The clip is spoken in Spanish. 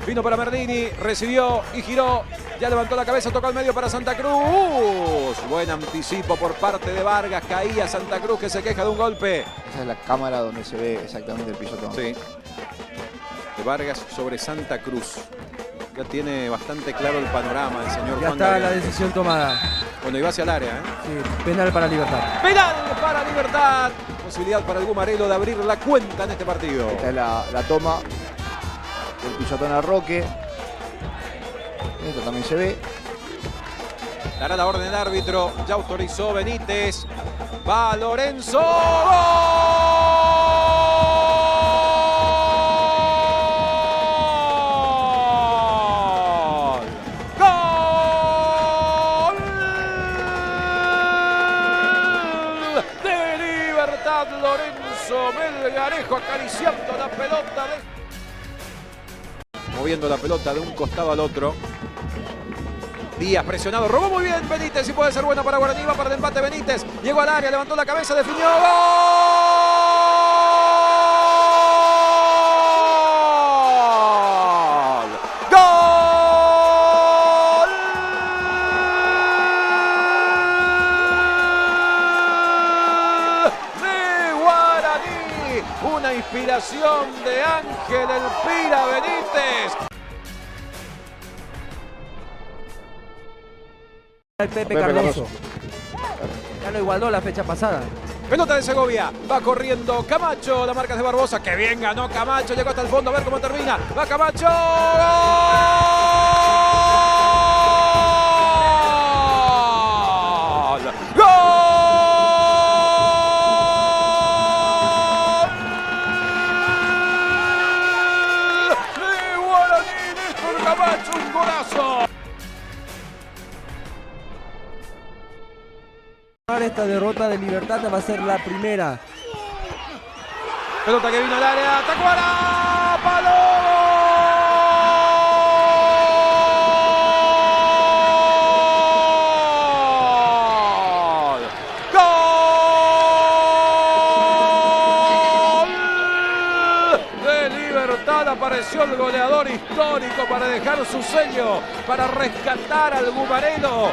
Vino para Merdini, recibió y giró. Ya levantó la cabeza, tocó al medio para Santa Cruz. Buen anticipo por parte de Vargas. Caía Santa Cruz, que se queja de un golpe. Esa es la cámara donde se ve exactamente el pisotón. Sí. De Vargas sobre Santa Cruz. Ya tiene bastante claro el panorama el señor Ya Juan está Gabriel. la decisión tomada. Bueno, iba hacia el área, ¿eh? Sí, penal para Libertad. Penal para Libertad. Posibilidad para el Gumarelo de abrir la cuenta en este partido. Esta es la toma del pisotón a Roque. Esto también se ve. Dará la orden el árbitro. Ya autorizó Benítez. Va Lorenzo. ¡Gol! De Libertad, Lorenzo Melgarejo acariciando la pelota. Moviendo la pelota de un costado al otro. Díaz presionado, robó muy bien Benítez y puede ser buena para Guaraní, va para el empate Benítez. Llegó al área, levantó la cabeza, definió. ¡Gol! ¡Gol! De Guaraní, una inspiración de Ángel El Pira Benítez. El Pepe Cardoso. Ya lo igualó la fecha pasada. Pelota de Segovia, va corriendo Camacho, la marca es de Barbosa, que bien ganó Camacho, llegó hasta el fondo, a ver cómo termina, va Camacho, ¡gol! ¡Gol! De Guaraní, Néstor Camacho, un golazo. Esta derrota de Libertad va a ser la primera. Pelota que vino al área, Tacuara, ¡palo! ¡Gol! De Libertad apareció el goleador histórico para dejar su sello, para rescatar al Gumarelo.